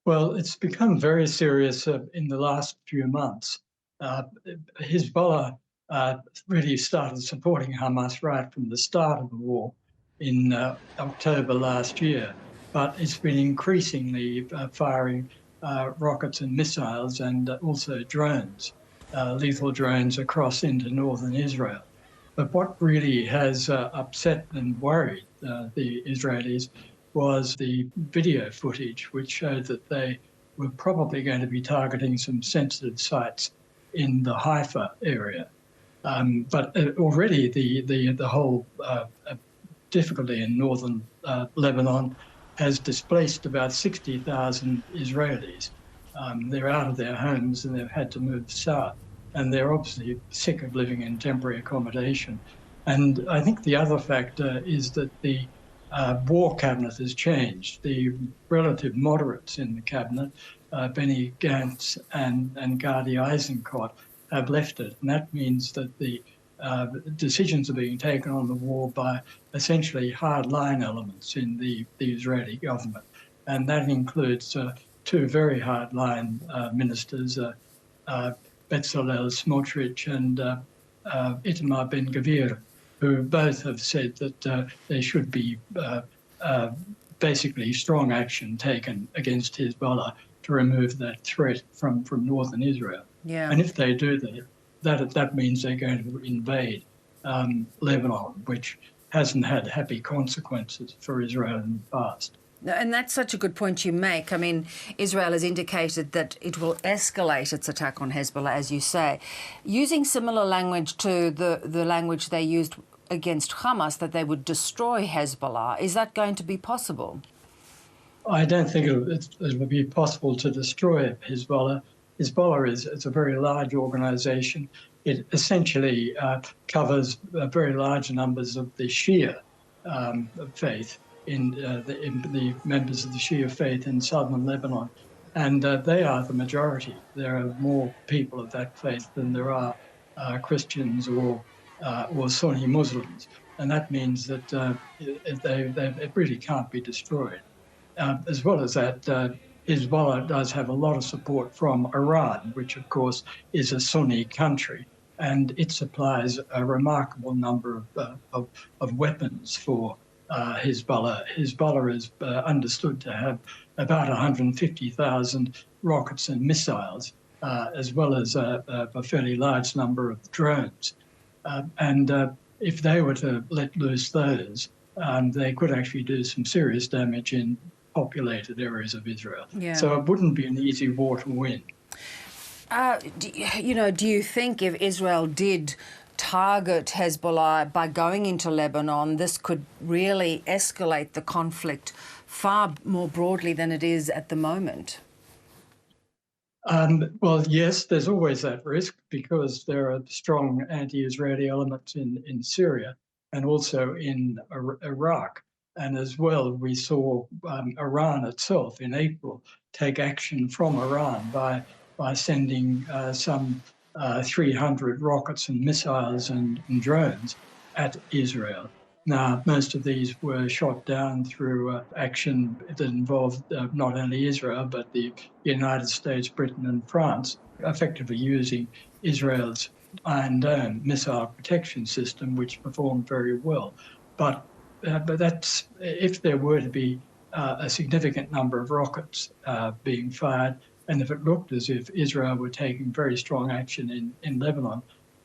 Well, it's become very serious in the last few months. Uh, Hezbollah really started supporting Hamas right from the start of the war in October last year, but it's been increasingly firing rockets and missiles and also drones, lethal drones across into northern Israel. But what really has upset and worried the Israelis was the video footage, which showed that they were probably going to be targeting some sensitive sites in the Haifa area. But already the whole difficulty in northern Lebanon has displaced about 60,000 Israelis. They're out of their homes and they've had to move south. And they're obviously sick of living in temporary accommodation. And I think the other factor is that the war cabinet has changed. The relative moderates in the cabinet, Benny Gantz and Gadi Eisenkot, have left it. And that means that the decisions are being taken on the war by essentially hardline elements in the Israeli government. And that includes two very hardline ministers, Bezalel Smotrich and Itamar Ben-Gvir, who both have said that there should be basically strong action taken against Hezbollah to remove that threat from northern Israel. Yeah. And if they do that means they're going to invade Lebanon, which hasn't had happy consequences for Israel in the past. And that's such a good point you make. I mean, Israel has indicated that it will escalate its attack on Hezbollah, as you say, using similar language to the language they used against Hamas, that they would destroy Hezbollah. Is that going to be possible? I don't think it'll be possible to destroy Hezbollah. Hezbollah is a very large organisation. It essentially covers very large numbers of the Shia faith. In the members of the Shia faith in southern Lebanon. And they are the majority. There are more people of that faith than there are Christians or Sunni Muslims. And that means that it really can't be destroyed. As well as that, Hezbollah does have a lot of support from Iran, which of course is a Sunni country. And it supplies a remarkable number of weapons for Hezbollah. Hezbollah is understood to have about 150,000 rockets and missiles, as well as a fairly large number of drones. And if they were to let loose those, they could actually do some serious damage in populated areas of Israel. Yeah. So it wouldn't be an easy war to win. Do you think if Israel did target Hezbollah by going into Lebanon, this could really escalate the conflict far more broadly than it is at the moment? Well, yes, there's always that risk because there are strong anti-Israeli elements in Syria and also in Iraq. And as well, we saw Iran itself in April take action from Iran by sending some 300 rockets and missiles and drones at Israel. Now, most of these were shot down through action that involved not only Israel, but the United States, Britain and France, effectively using Israel's Iron Dome missile protection system, which performed very well. But that's if there were to be a significant number of rockets being fired, and if it looked as if Israel were taking very strong action in Lebanon,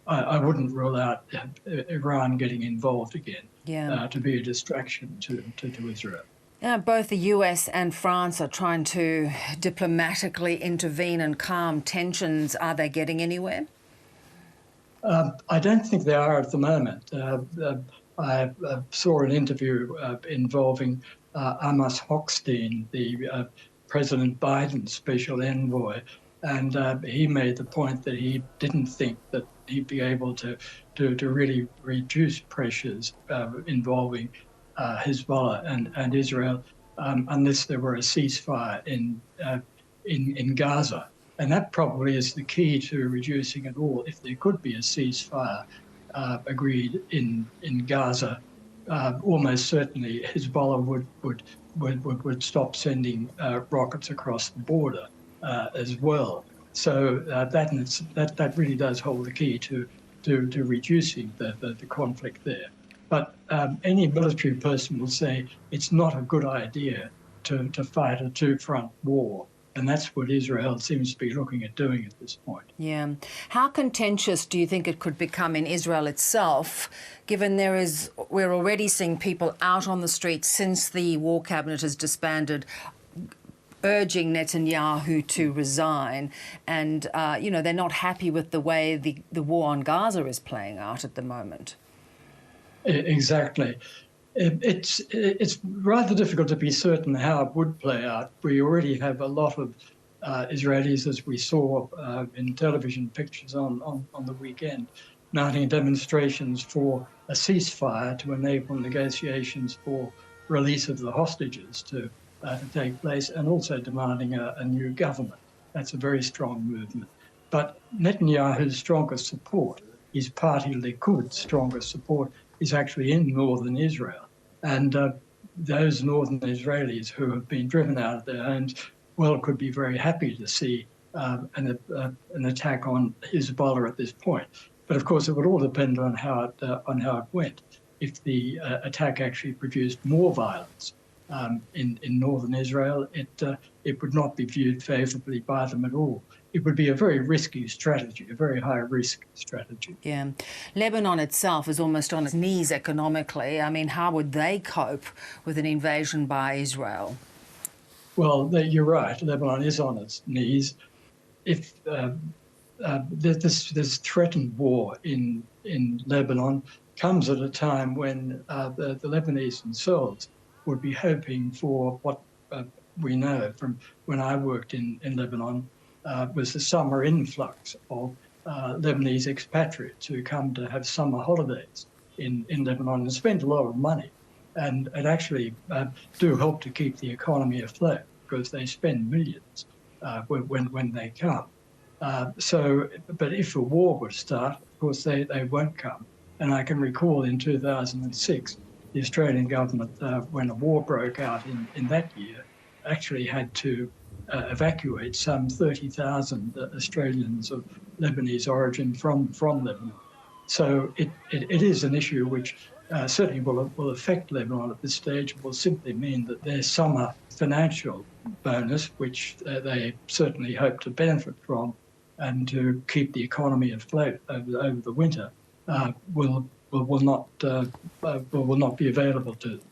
I wouldn't rule out Iran getting involved again to be a distraction to Israel. Yeah, both the US and France are trying to diplomatically intervene and calm tensions. Are they getting anywhere? I don't think they are at the moment. I saw an interview involving Amos Hochstein, the President Biden's special envoy, and he made the point that he didn't think that he'd be able to really reduce pressures involving Hezbollah and Israel unless there were a ceasefire in Gaza. And that probably is the key to reducing it all. If there could be a ceasefire agreed in Gaza, almost certainly Hezbollah would stop sending rockets across the border as well. So that really does hold the key to reducing the conflict there. But any military person will say it's not a good idea to fight a two-front war. And that's what Israel seems to be looking at doing at this point. Yeah. How contentious do you think it could become in Israel itself, given we're already seeing people out on the streets since the war cabinet has disbanded, urging Netanyahu to resign, and they're not happy with the way the war on Gaza is playing out at the moment? Exactly. It's rather difficult to be certain how it would play out. We already have a lot of Israelis, as we saw in television pictures on the weekend, mounting demonstrations for a ceasefire to enable negotiations for release of the hostages to take place, and also demanding a new government. That's a very strong movement. But Netanyahu's strongest support, his party Likud's strongest support, is actually in northern Israel. And those northern Israelis who have been driven out of their homes, well, could be very happy to see an attack on Hezbollah at this point. But of course, it would all depend on how it went. If the attack actually produced more violence in northern Israel, it would not be viewed favourably by them at all. It would be a very risky strategy, a very high-risk strategy. Yeah. Lebanon itself is almost on its knees economically. I mean, how would they cope with an invasion by Israel? Well, you're right. Lebanon is on its knees. If this threatened war in Lebanon comes at a time when the Lebanese themselves would be hoping for what we know from when I worked in Lebanon, was the summer influx of Lebanese expatriates who come to have summer holidays in Lebanon and spend a lot of money, and actually do help to keep the economy afloat because they spend millions when they come. But if a war would start, of course they won't come. And I can recall in 2006, the Australian government, when a war broke out in that year, actually had to evacuate some 30,000 Australians of Lebanese origin from Lebanon. So it is an issue which certainly will affect Lebanon at this stage. It will simply mean that their summer financial bonus, which they certainly hope to benefit from, and to keep the economy afloat over the winter, will not be available to them.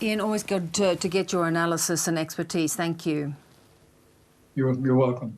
Ian, always good to get your analysis and expertise. Thank you. You're welcome.